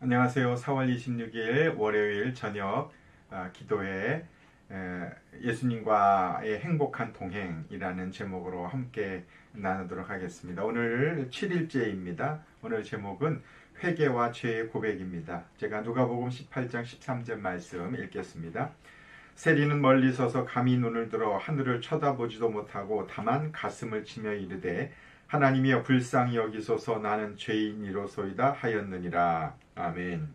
안녕하세요. 4월 26일 월요일 저녁 기도회 예수님과의 행복한 동행이라는 제목으로 함께 나누도록 하겠습니다. 오늘 7일째입니다. 오늘 제목은 회개와 죄의 고백입니다. 제가 누가복음 18장 13절 말씀 읽겠습니다. 세리는 멀리 서서 감히 눈을 들어 하늘을 쳐다보지도 못하고 다만 가슴을 치며 이르되 하나님이여 불쌍히 여기소서 나는 죄인이로소이다 하였느니라. 아멘.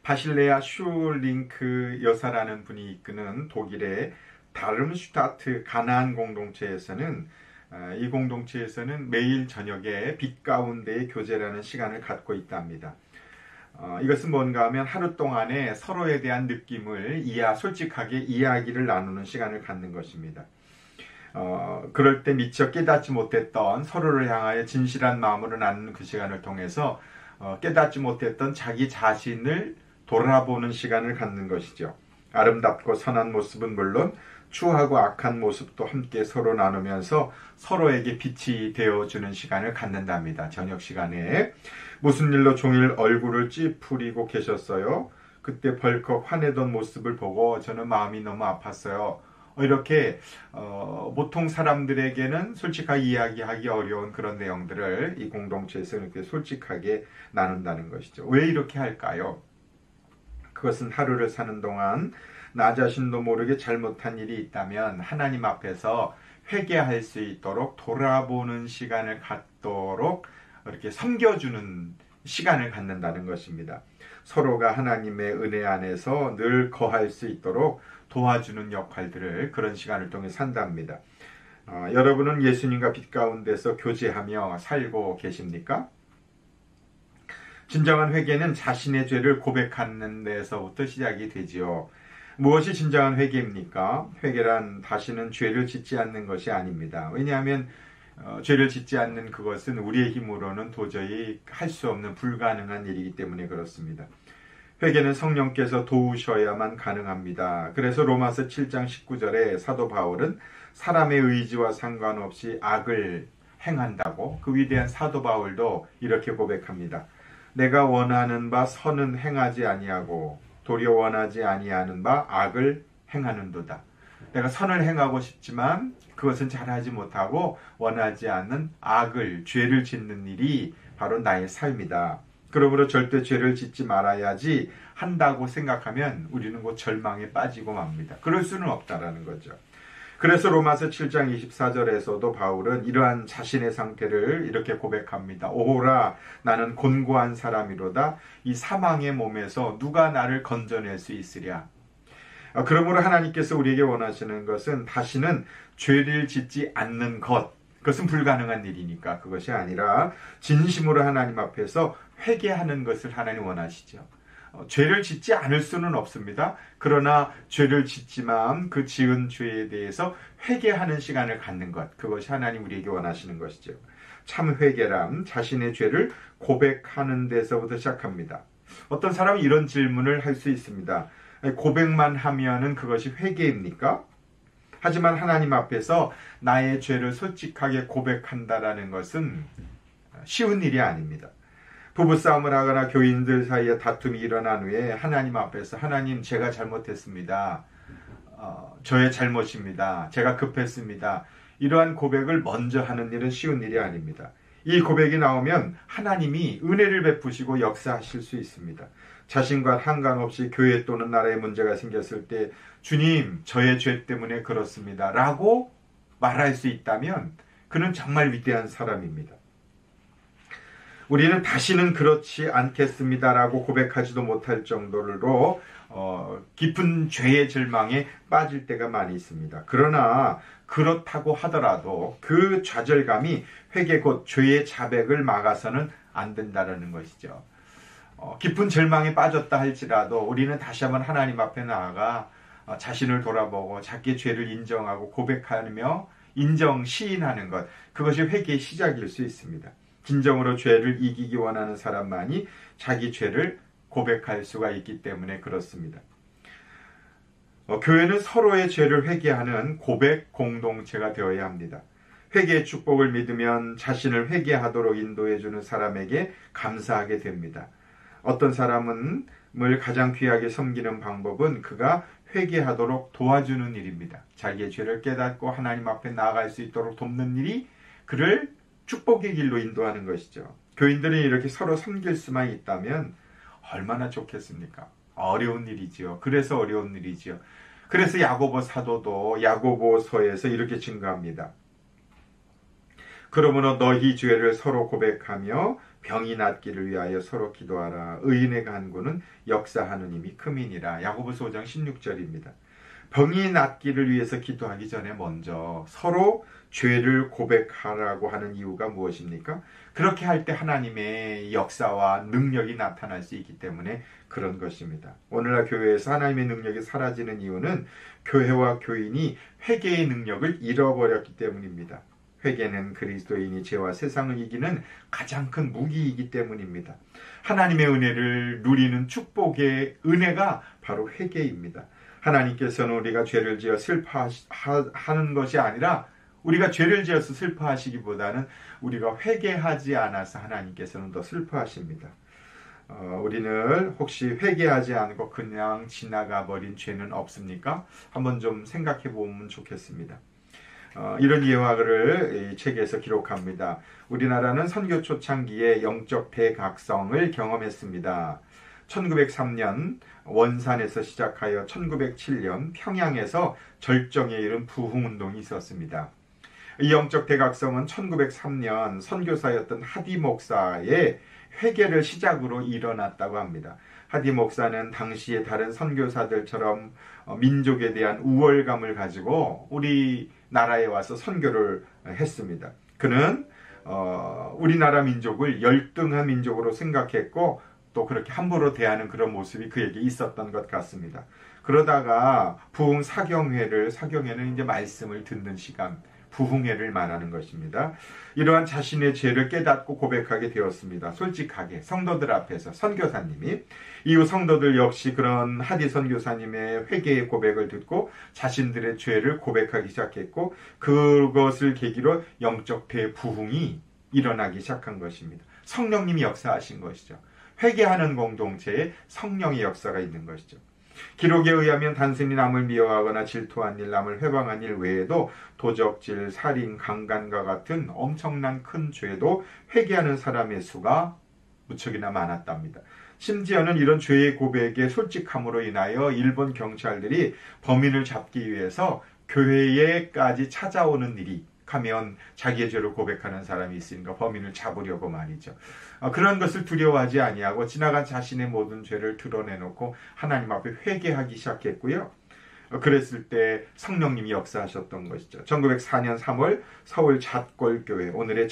바실레아 슈링크 여사라는 분이 이끄는 독일의 다름슈타트 가나안 공동체에서는 이 공동체에서는 매일 저녁에 빛 가운데의 교제라는 시간을 갖고 있답니다. 이것은 뭔가 하면 하루 동안에 서로에 대한 느낌을 솔직하게 이야기를 나누는 시간을 갖는 것입니다. 그럴 때 미처 깨닫지 못했던 서로를 향하여 진실한 마음으로 나누는 그 시간을 통해서 깨닫지 못했던 자기 자신을 돌아보는 시간을 갖는 것이죠. 아름답고 선한 모습은 물론 추하고 악한 모습도 함께 서로 나누면서 서로에게 빛이 되어주는 시간을 갖는답니다. 저녁 시간에 무슨 일로 종일 얼굴을 찌푸리고 계셨어요? 그때 벌컥 화내던 모습을 보고 저는 마음이 너무 아팠어요. 이렇게 보통 사람들에게는 솔직하게 이야기하기 어려운 그런 내용들을 이 공동체에서 이렇게 솔직하게 나눈다는 것이죠. 왜 이렇게 할까요? 그것은 하루를 사는 동안 나 자신도 모르게 잘못한 일이 있다면 하나님 앞에서 회개할 수 있도록 돌아보는 시간을 갖도록 이렇게 섬겨주는 시간을 갖는다는 것입니다. 서로가 하나님의 은혜 안에서 늘 거할 수 있도록 도와주는 역할들을 그런 시간을 통해 산답니다. 여러분은 예수님과 빛 가운데서 교제하며 살고 계십니까? 진정한 회개는 자신의 죄를 고백하는 데서부터 시작이 되지요. 무엇이 진정한 회개입니까? 회개란 다시는 죄를 짓지 않는 것이 아닙니다. 왜냐하면 죄를 짓지 않는 그것은 우리의 힘으로는 도저히 할 수 없는 불가능한 일이기 때문에 그렇습니다. 회개는 성령께서 도우셔야만 가능합니다. 그래서 로마서 7장 19절에 사도 바울은 사람의 의지와 상관없이 악을 행한다고 그 위대한 사도 바울도 이렇게 고백합니다. 내가 원하는 바 선은 행하지 아니하고 도리어 원하지 아니하는 바 악을 행하는도다. 내가 선을 행하고 싶지만 그것은 잘하지 못하고 원하지 않는 악을, 죄를 짓는 일이 바로 나의 삶이다. 그러므로 절대 죄를 짓지 말아야지 한다고 생각하면 우리는 곧 절망에 빠지고 맙니다. 그럴 수는 없다라는 거죠. 그래서 로마서 7장 24절에서도 바울은 이러한 자신의 상태를 이렇게 고백합니다. 오호라 나는 곤고한 사람이로다. 이 사망의 몸에서 누가 나를 건져낼 수 있으랴. 그러므로 하나님께서 우리에게 원하시는 것은 다시는 죄를 짓지 않는 것. 그것은 불가능한 일이니까 그것이 아니라 진심으로 하나님 앞에서 회개하는 것을 하나님 원하시죠. 죄를 짓지 않을 수는 없습니다. 그러나 죄를 짓지만 그 지은 죄에 대해서 회개하는 시간을 갖는 것. 그것이 하나님 우리에게 원하시는 것이죠. 참 회개란 자신의 죄를 고백하는 데서부터 시작합니다. 어떤 사람은 이런 질문을 할 수 있습니다. 고백만 하면은 그것이 회개입니까? 하지만 하나님 앞에서 나의 죄를 솔직하게 고백한다라는 것은 쉬운 일이 아닙니다. 부부싸움을 하거나 교인들 사이에 다툼이 일어난 후에 하나님 앞에서 하나님 제가 잘못했습니다. 저의 잘못입니다. 제가 급했습니다. 이러한 고백을 먼저 하는 일은 쉬운 일이 아닙니다. 이 고백이 나오면 하나님이 은혜를 베푸시고 역사하실 수 있습니다. 자신과 상관없이 교회 또는 나라에 문제가 생겼을 때 주님 저의 죄 때문에 그렇습니다 라고 말할 수 있다면 그는 정말 위대한 사람입니다. 우리는 다시는 그렇지 않겠습니다라고 고백하지도 못할 정도로 깊은 죄의 절망에 빠질 때가 많이 있습니다. 그러나 그렇다고 하더라도 그 좌절감이 회개 곧 죄의 자백을 막아서는 안 된다는 것이죠. 깊은 절망에 빠졌다 할지라도 우리는 다시 한번 하나님 앞에 나아가 자신을 돌아보고 자기의 죄를 인정하고 고백하며 시인하는 것, 그것이 회개의 시작일 수 있습니다. 진정으로 죄를 이기기 원하는 사람만이 자기 죄를 고백할 수가 있기 때문에 그렇습니다. 교회는 서로의 죄를 회개하는 고백 공동체가 되어야 합니다. 회개의 축복을 믿으면 자신을 회개하도록 인도해주는 사람에게 감사하게 됩니다. 어떤 사람을 가장 귀하게 섬기는 방법은 그가 회개하도록 도와주는 일입니다. 자기의 죄를 깨닫고 하나님 앞에 나아갈 수 있도록 돕는 일이 그를 축복의 길로 인도하는 것이죠. 교인들이 이렇게 서로 섬길 수만 있다면 얼마나 좋겠습니까? 어려운 일이지요. 그래서 어려운 일이지요. 그래서 야고보 사도도 야고보서에서 이렇게 증거합니다. 그러므로 너희 죄를 서로 고백하며 병이 낫기를 위하여 서로 기도하라. 의인의 간구는 역사하는 힘이 크미니라. 야고보서 5장 16절입니다. 병이 낫기를 위해서 기도하기 전에 먼저 서로 죄를 고백하라고 하는 이유가 무엇입니까? 그렇게 할 때 하나님의 역사와 능력이 나타날 수 있기 때문에 그런 것입니다. 오늘날 교회에서 하나님의 능력이 사라지는 이유는 교회와 교인이 회개의 능력을 잃어버렸기 때문입니다. 회개는 그리스도인이 죄와 세상을 이기는 가장 큰 무기이기 때문입니다. 하나님의 은혜를 누리는 축복의 은혜가 바로 회개입니다. 하나님께서는 우리가 죄를 지어 슬퍼하는 것이 아니라 우리가 죄를 지어서 슬퍼하시기보다는 우리가 회개하지 않아서 하나님께서는 더 슬퍼하십니다. 우리는 혹시 회개하지 않고 그냥 지나가 버린 죄는 없습니까? 한번 좀 생각해 보면 좋겠습니다. 이런 예화를 이 책에서 기록합니다. 우리나라는 선교 초창기에 영적 대각성을 경험했습니다. 1903년 원산에서 시작하여 1907년 평양에서 절정에 이른 부흥운동이 있었습니다. 이 영적 대각성은 1903년 선교사였던 하디 목사의 회개를 시작으로 일어났다고 합니다. 하디 목사는 당시의 다른 선교사들처럼 민족에 대한 우월감을 가지고 우리나라에 와서 선교를 했습니다. 그는 우리나라 민족을 열등한 민족으로 생각했고 또 그렇게 함부로 대하는 그런 모습이 그에게 있었던 것 같습니다. 그러다가 부흥 사경회는 이제 말씀을 듣는 시간, 부흥회를 말하는 것입니다. 이러한 자신의 죄를 깨닫고 고백하게 되었습니다. 솔직하게 성도들 앞에서 선교사님이. 이후 성도들 역시 그런 하디 선교사님의 회개의 고백을 듣고 자신들의 죄를 고백하기 시작했고 그것을 계기로 영적 대부흥이 일어나기 시작한 것입니다. 성령님이 역사하신 것이죠. 회개하는 공동체에 성령의 역사가 있는 것이죠. 기록에 의하면 단순히 남을 미워하거나 질투한 일, 남을 회방한 일 외에도 도적질, 살인, 강간과 같은 엄청난 큰 죄도 회개하는 사람의 수가 무척이나 많았답니다. 심지어는 이런 죄의 고백의 솔직함으로 인하여 일본 경찰들이 범인을 잡기 위해서 교회에까지 찾아오는 일이 하면 자기의 죄를 고백하는 사람이 있으니까 범인을 잡으려고 말이죠. 그런 것을 두려워하지 아니하고 지나간 자신의 모든 죄를 드러내놓고 하나님 앞에 회개하기 시작했고요. 그랬을 때 성령님이 역사하셨던 것이죠. 1904년 3월 서울 잣골교회, 오늘의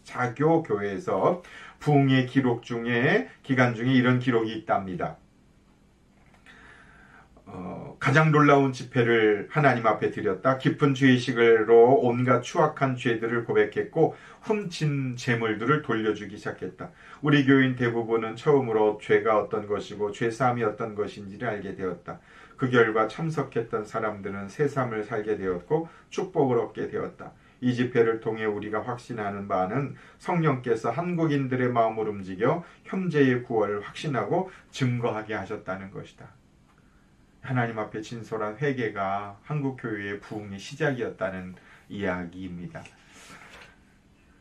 자교교회에서 부흥의 기간 중에 이런 기록이 있답니다. 가장 놀라운 집회를 하나님 앞에 드렸다. 깊은 죄의식으로 온갖 추악한 죄들을 고백했고 훔친 재물들을 돌려주기 시작했다. 우리 교인 대부분은 처음으로 죄가 어떤 것이고 죄사함이 어떤 것인지를 알게 되었다. 그 결과 참석했던 사람들은 새 삶을 살게 되었고 축복을 얻게 되었다. 이 집회를 통해 우리가 확신하는 바는 성령께서 한국인들의 마음을 움직여 현재의 구원을 확신하고 증거하게 하셨다는 것이다. 하나님 앞에 진솔한 회개가 한국교회의 부흥의 시작이었다는 이야기입니다.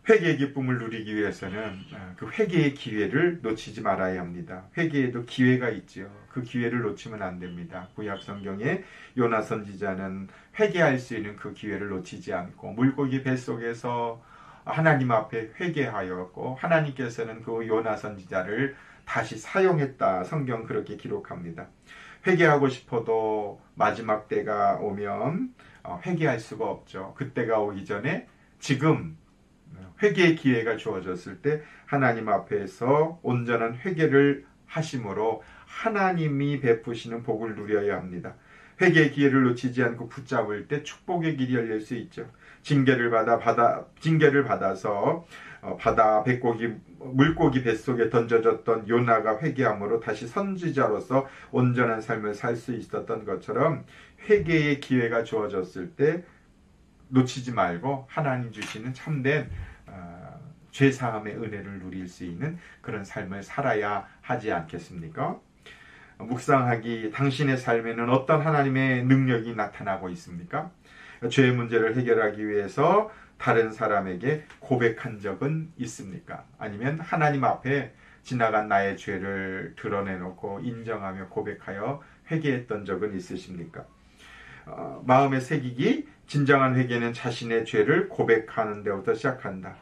회개의 기쁨을 누리기 위해서는 그 회개의 기회를 놓치지 말아야 합니다. 회개에도 기회가 있죠. 그 기회를 놓치면 안 됩니다. 구약 성경에 요나 선지자는 회개할 수 있는 그 기회를 놓치지 않고 물고기 뱃속에서 하나님 앞에 회개하였고 하나님께서는 그 요나 선지자를 다시 사용했다. 성경 그렇게 기록합니다. 회개하고 싶어도 마지막 때가 오면 회개할 수가 없죠. 그때가 오기 전에 지금 회개의 기회가 주어졌을 때 하나님 앞에서 온전한 회개를 하심으로 하나님이 베푸시는 복을 누려야 합니다. 회개의 기회를 놓치지 않고 붙잡을 때 축복의 길이 열릴 수 있죠. 징계를 받아서 바다 물고기 뱃속에 던져졌던 요나가 회개함으로 다시 선지자로서 온전한 삶을 살 수 있었던 것처럼 회개의 기회가 주어졌을 때 놓치지 말고 하나님 주시는 참된 죄사함의 은혜를 누릴 수 있는 그런 삶을 살아야 하지 않겠습니까? 묵상하기, 당신의 삶에는 어떤 하나님의 능력이 나타나고 있습니까? 죄의 문제를 해결하기 위해서 다른 사람에게 고백한 적은 있습니까? 아니면 하나님 앞에 지나간 나의 죄를 드러내놓고 인정하며 고백하여 회개했던 적은 있으십니까? 마음에 새기기, 진정한 회개는 자신의 죄를 고백하는 데부터 시작한다.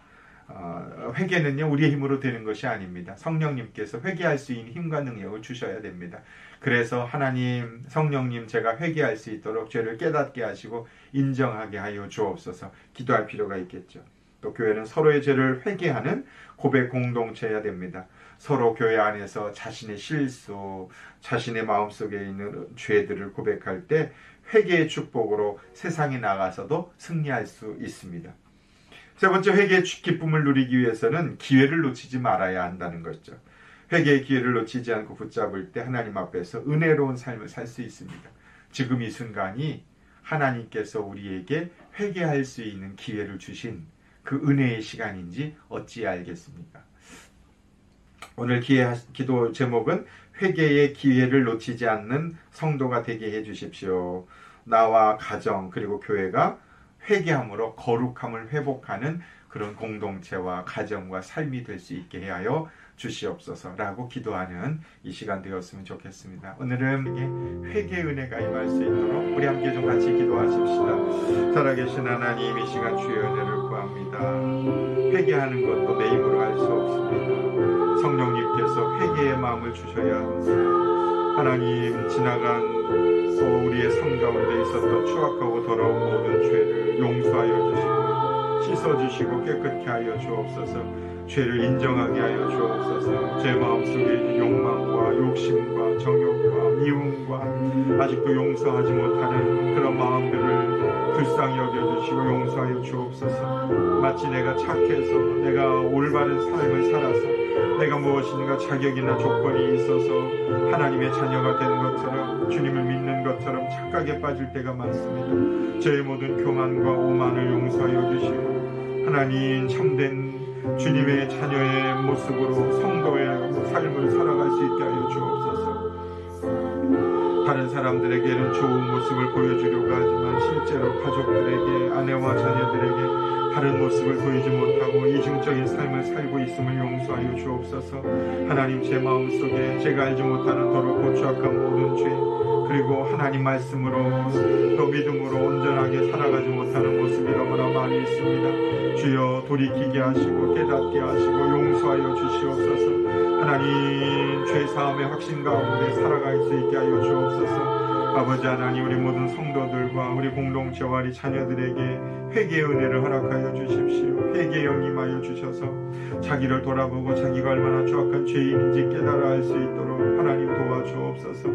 회개는요, 우리의 힘으로 되는 것이 아닙니다. 성령님께서 회개할 수 있는 힘과 능력을 주셔야 됩니다. 그래서 하나님, 성령님, 제가 회개할 수 있도록 죄를 깨닫게 하시고 인정하게 하여 주옵소서 기도할 필요가 있겠죠. 또 교회는 서로의 죄를 회개하는 고백 공동체여야 됩니다. 서로 교회 안에서 자신의 실수, 자신의 마음속에 있는 죄들을 고백할 때 회개의 축복으로 세상에 나가서도 승리할 수 있습니다. 세 번째, 회개의 기쁨을 누리기 위해서는 기회를 놓치지 말아야 한다는 것이죠. 회개의 기회를 놓치지 않고 붙잡을 때 하나님 앞에서 은혜로운 삶을 살 수 있습니다. 지금 이 순간이 하나님께서 우리에게 회개할 수 있는 기회를 주신 그 은혜의 시간인지 어찌 알겠습니까? 오늘 기도 제목은 회개의 기회를 놓치지 않는 성도가 되게 해주십시오. 나와 가정 그리고 교회가 회개함으로 거룩함을 회복하는 그런 공동체와 가정과 삶이 될 수 있게 하여 주시옵소서라고 기도하는 이 시간 되었으면 좋겠습니다. 오늘은 회개의 은혜가 임할 수 있도록 우리 함께 좀 같이 기도하십시다. 살아계신 하나님, 이 시간 주의 은혜를 구합니다. 회개하는 것도 내 힘으로 할 수 없습니다. 성령님께서 회개의 마음을 주셔야 합니다. 하나님, 지나간 우리의 삶 가운데 있었던 추악하고 더러운 모든 죄를 용서하여 주시고 씻어주시고 깨끗게 하여 주옵소서. 죄를 인정하게 하여 주옵소서. 제 마음속에 있는 욕망과 욕심과 정욕과 미움과 아직도 용서하지 못하는 그런 마음들을 불쌍히 여겨주시고 용서하여 주옵소서. 마치 내가 착해서 내가 올바른 삶을 살아서 내가 무엇인가 자격이나 조건이 있어서 하나님의 자녀가 된 것처럼 주님을 믿는 것처럼 착각에 빠질 때가 많습니다. 저의 모든 교만과 오만을 용서하여 주시고 하나님, 참된 주님의 자녀의 모습으로 성도의 삶을 살아갈 수 있게 하여 주옵소서. 다른 사람들에게는 좋은 모습을 보여주려고 하지만 실제로 가족들에게, 아내와 자녀들에게 다른 모습을 보이지 못하고 이중적인 삶을 살고 있음을 용서하여 주옵소서. 하나님, 제 마음속에 제가 알지 못하는 더럽고 추악한 모든 죄, 그리고 하나님 말씀으로 또 믿음으로 온전하게 살아가지 못하는 모습이 너무나 많이 있습니다. 주여, 돌이키게 하시고 깨닫게 하시고 용서하여 주시옵소서. 하나님, 죄사함의 확신 가운데 살아갈 수 있게 하여 주옵소서. 아버지 하나님, 우리 모든 성도들과 우리 공동체와 우리 자녀들에게 회개의 은혜를 허락하여 주십시오. 회개에 임하여 주셔서 자기를 돌아보고 자기가 얼마나 추악한 죄인인지 깨달아 알 수 있도록 하나님 도와주옵소서.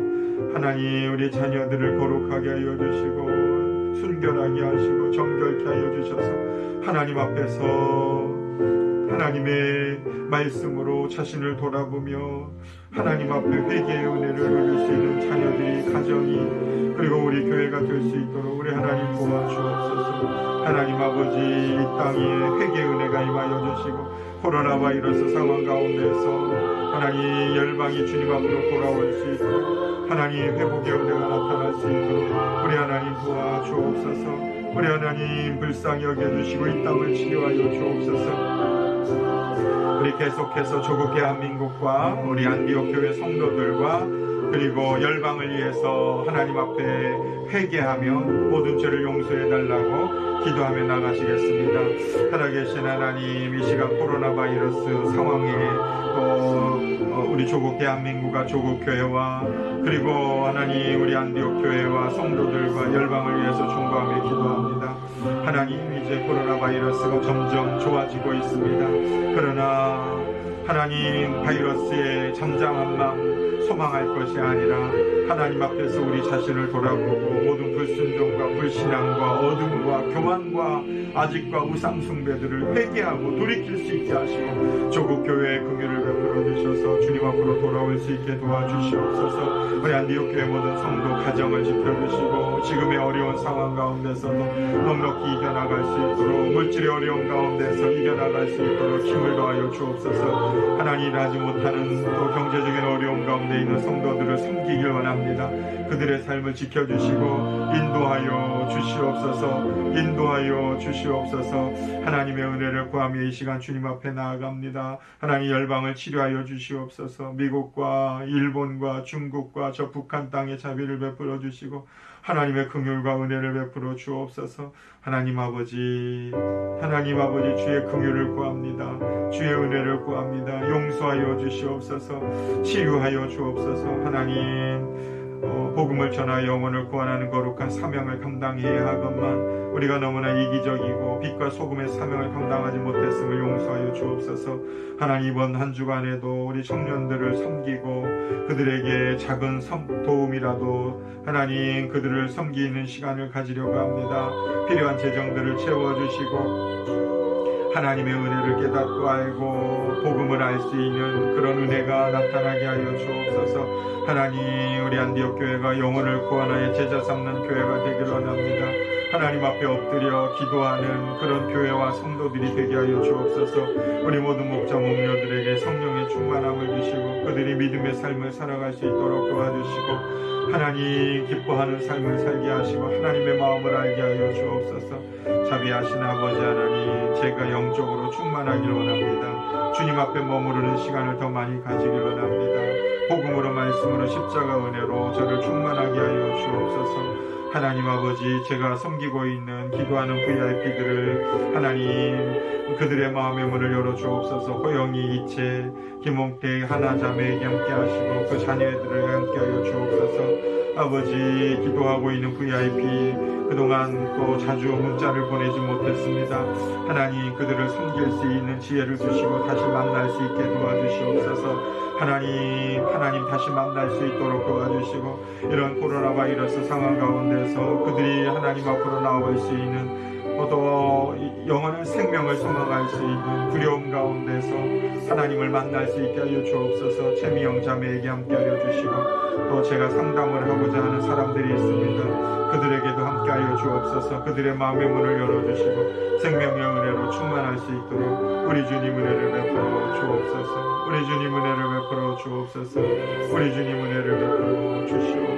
하나님, 우리 자녀들을 거룩하게 하여 주시고 순결하게 하시고 정결케 하여 주셔서 하나님 앞에서 하나님의 말씀으로 자신을 돌아보며 하나님 앞에 회개의 은혜를 누릴 수 있는 자녀들이, 가정이, 그리고 우리 교회가 될 수 있도록 우리 하나님 도와주옵소서. 하나님 아버지, 이 땅에 회개의 은혜가 임하여 주시고 코로나 바이러스 상황 가운데서 하나님, 열방이 주님 앞으로 돌아올 수 있도록 하나님 회복의 은혜가 나타날 수 있도록 우리 하나님 도와주옵소서. 우리 하나님 불쌍히 여겨주시고 이 땅을 치료하여 주옵소서. 우리 계속해서 조국 대한민국과 우리 안디옥 교회 성도들과 그리고 열방을 위해서 하나님 앞에 회개하며 모든 죄를 용서해달라고 기도하며 나가시겠습니다. 살아계신 하나님, 이 시간 코로나 바이러스 상황에 또 우리 조국 대한민국과 조국 교회와 그리고 하나님 우리 안디옥 교회와 성도들과 열방을 위해서 중보하며 기도합니다. 하나님, 이제 코로나 바이러스가 점점 좋아지고 있습니다. 그러나 하나님, 바이러스의 잠잠한 마음 소망할 것이 아니라 하나님 앞에서 우리 자신을 돌아보고 모든 불순종과 불신앙과 어둠과 교만과 아직과 우상 숭배들을 회개하고 돌이킬 수 있게 하시고 조국 교회의 긍휼을 베풀어 주셔서 주님 앞으로 돌아올 수 있게 도와주시옵소서. 우리 안디옥 교회 모든 성도 가정을 지켜주시고 지금의 어려운 상황 가운데서도 넉넉히 이겨나갈 수 있도록, 물질의 어려운 가운데서 이겨나갈 수 있도록 힘을 더하여 주옵소서. 하나님 일하지 못하는 또 경제적인 어려움 가운데 있는 성도들을 섬기길 원합니다. 그들의 삶을 지켜주시고 인도하여 주시옵소서. 인도하여 주시옵소서. 하나님의 은혜를 구하며 이 시간 주님 앞에 나아갑니다. 하나님 열방을 치료하여 주시옵소서. 미국과 일본과 중국과 저 북한 땅에 자비를 베풀어 주시고 하나님의 긍휼과 은혜를 베풀어 주옵소서. 하나님 아버지 주의 긍휼을 구합니다. 주의 은혜를 구합니다. 용서하여 주시옵소서. 치유하여 주옵소서. 하나님 복음을 전하여 영혼을 구원하는 거룩한 사명을 감당해야 하건만 우리가 너무나 이기적이고 빛과 소금의 사명을 감당하지 못했음을 용서하여 주옵소서. 하나님 이번 한 주간에도 우리 청년들을 섬기고 그들에게 작은 도움이라도 하나님 그들을 섬기는 시간을 가지려고 합니다. 필요한 재정들을 채워주시고 하나님의 은혜를 깨닫고 알고 복음을 알 수 있는 그런 은혜가 나타나게 하여 주옵소서. 하나님 우리 안디옥 교회가 영혼을 구원하여 제자 삼는 교회가 되기를 원합니다. 하나님 앞에 엎드려 기도하는 그런 교회와 성도들이 되게 하여 주옵소서. 우리 모든 목자 목녀들에게 성령의 충만함을 주시고 그들이 믿음의 삶을 살아갈 수 있도록 도와주시고 하나님 기뻐하는 삶을 살게 하시고 하나님의 마음을 알게 하여 주옵소서. 자비하신 아버지 하나님, 제가 영적으로 충만하기를 원합니다. 주님 앞에 머무르는 시간을 더 많이 가지길 원합니다. 복음으로 말씀으로 십자가 은혜로 저를 충만하게 하여 주옵소서. 하나님 아버지, 제가 섬기고 있는 기도하는 VIP들을 하나님 그들의 마음의 문을 열어 주옵소서. 호영이, 이채, 김홍택, 하나자매에게 함께 하시고 그 자녀들을 함께 하여 주옵소서. 아버지, 기도하고 있는 VIP 그동안 또 자주 문자를 보내지 못했습니다. 하나님 그들을 섬길 수 있는 지혜를 주시고 다시 만날 수 있게 도와주시옵소서. 하나님 다시 만날 수 있도록 도와주시고 이런 코로나 바이러스 상황 가운데서 그들이 하나님 앞으로 나올 수 있는 또 영원한 생명을 소망할 수 있는 두려움 가운데서 하나님을 만날 수 있게 하여 주옵소서. 채미영 자매에게 함께 하여 주시고 또 제가 상담을 하고자 하는 사람들이 있습니다. 그들에게도 함께 하여 주옵소서. 그들의 마음의 문을 열어주시고 생명의 은혜로 충만할 수 있도록 우리 주님 은혜를 베풀어 주옵소서. 우리 주님 은혜를 베풀어 주옵소서. 우리 주님 은혜를 베풀어 주시옵소서.